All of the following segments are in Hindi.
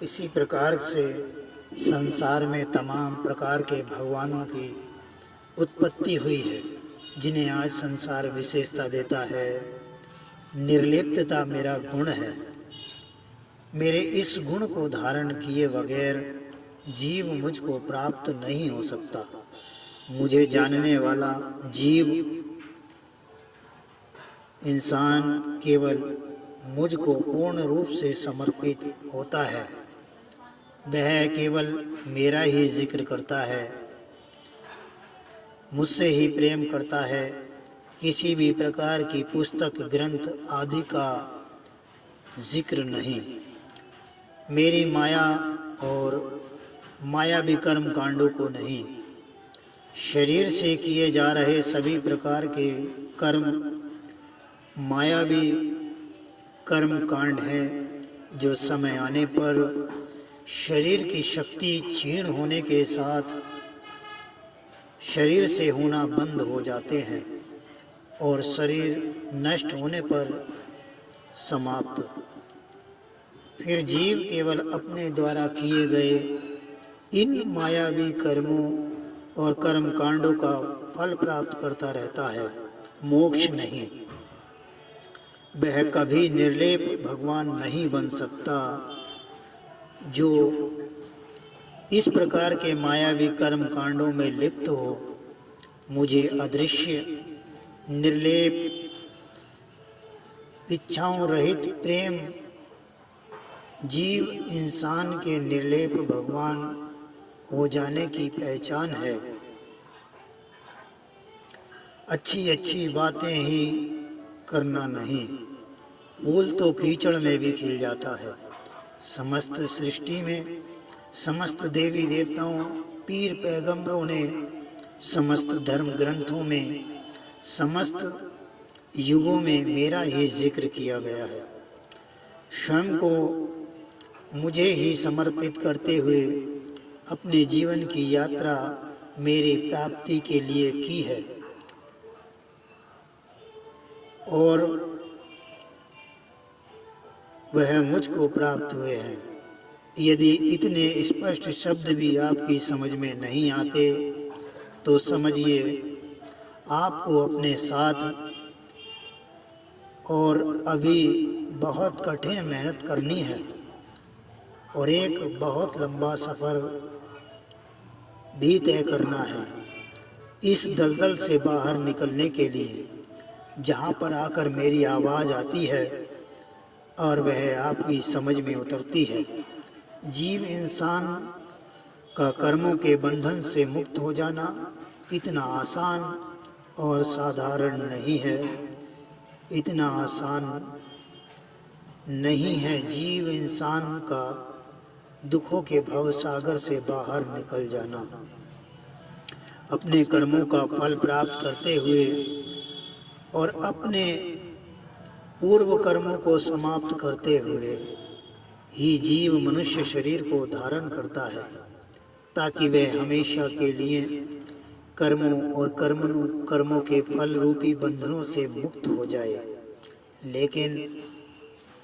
इसी प्रकार से संसार में तमाम प्रकार के भगवानों की उत्पत्ति हुई है, जिन्हें आज संसार विशेषता देता है। निर्लिप्तता मेरा गुण है। मेरे इस गुण को धारण किए बगैर जीव मुझको प्राप्त नहीं हो सकता। मुझे जानने वाला जीव इंसान केवल मुझको पूर्ण रूप से समर्पित होता है। वह केवल मेरा ही जिक्र करता है, मुझसे ही प्रेम करता है। किसी भी प्रकार की पुस्तक, ग्रंथ आदि का जिक्र नहीं। मेरी माया और मायावी कर्म कांडों को नहीं। शरीर से किए जा रहे सभी प्रकार के कर्म मायावी कर्म कांड हैं, जो समय आने पर शरीर की शक्ति क्षीण होने के साथ शरीर से होना बंद हो जाते हैं और शरीर नष्ट होने पर समाप्त। फिर जीव केवल अपने द्वारा किए गए इन मायावी कर्मों और कर्म कांडों का फल प्राप्त करता रहता है, मोक्ष नहीं। वह कभी निर्लेप भगवान नहीं बन सकता। जो इस प्रकार के मायावी कर्म कांडों में लिप्त हो, मुझे अदृश्य, निर्लेप, इच्छाओं रहित प्रेम जीव इंसान के निर्लेप भगवान हो जाने की पहचान है। अच्छी अच्छी बातें ही करना नहीं। फूल तो कीचड़ में भी खिल जाता है। समस्त सृष्टि में, समस्त देवी देवताओं, पीर पैगंबरों ने, समस्त धर्म ग्रंथों में, समस्त युगों में मेरा ही जिक्र किया गया है। स्वयं को मुझे ही समर्पित करते हुए अपने जीवन की यात्रा मेरी प्राप्ति के लिए की है और वह मुझको प्राप्त हुए हैं। यदि इतने स्पष्ट शब्द भी आपकी समझ में नहीं आते तो समझिए आपको अपने साथ और अभी बहुत कठिन मेहनत करनी है और एक बहुत लंबा सफ़र भी तय करना है इस दलदल से बाहर निकलने के लिए, जहाँ पर आकर मेरी आवाज़ आती है और वह आपकी समझ में उतरती है। जीव इंसान का कर्मों के बंधन से मुक्त हो जाना इतना आसान और साधारण नहीं है। इतना आसान नहीं है जीव इंसान का दुखों के भव सागर से बाहर निकल जाना। अपने कर्मों का फल प्राप्त करते हुए और अपने पूर्व कर्मों को समाप्त करते हुए ही जीव मनुष्य शरीर को धारण करता है, ताकि वह हमेशा के लिए कर्मों और कर्मों के फल रूपी बंधनों से मुक्त हो जाए। लेकिन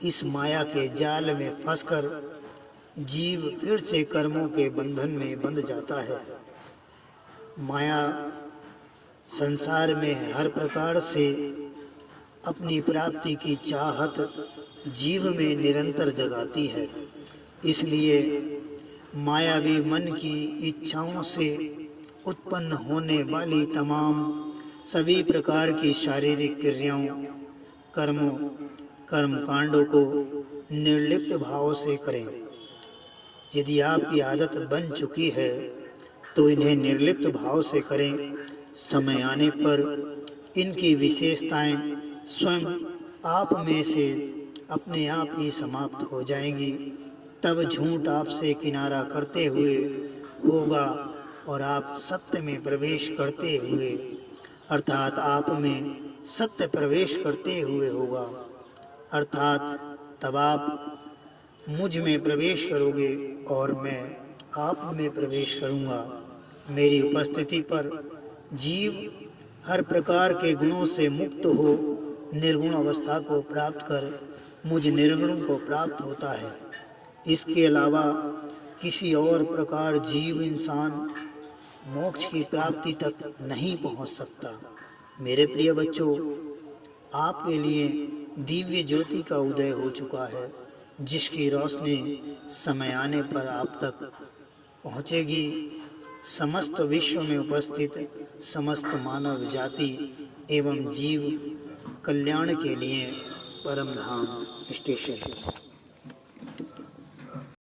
इस माया के जाल में फंसकर जीव फिर से कर्मों के बंधन में बंध जाता है। माया संसार में हर प्रकार से अपनी प्राप्ति की चाहत जीव में निरंतर जगाती है। इसलिए मायावी मन की इच्छाओं से उत्पन्न होने वाली तमाम सभी प्रकार की शारीरिक क्रियाओं, कर्म कांडों को निर्लिप्त भाव से करें। यदि आपकी आदत बन चुकी है तो इन्हें निर्लिप्त भाव से करें। समय आने पर इनकी विशेषताएं स्वयं आप में से अपने आप ही समाप्त हो जाएंगी। तब झूठ आपसे किनारा करते हुए होगा और आप सत्य में प्रवेश करते हुए, अर्थात आप में सत्य प्रवेश करते हुए होगा। अर्थात तब आप मुझ में प्रवेश करोगे और मैं आप में प्रवेश करूंगा। मेरी उपस्थिति पर जीव हर प्रकार के गुणों से मुक्त हो निर्गुण अवस्था को प्राप्त कर मुझ निर्गुण को प्राप्त होता है। इसके अलावा किसी और प्रकार जीव इंसान मोक्ष की प्राप्ति तक नहीं पहुंच सकता। मेरे प्रिय बच्चों, आपके लिए दिव्य ज्योति का उदय हो चुका है, जिसकी रोशनी समय आने पर आप तक पहुंचेगी। समस्त विश्व में उपस्थित समस्त मानव जाति एवं जीव कल्याण के लिए परम धाम स्टेशन।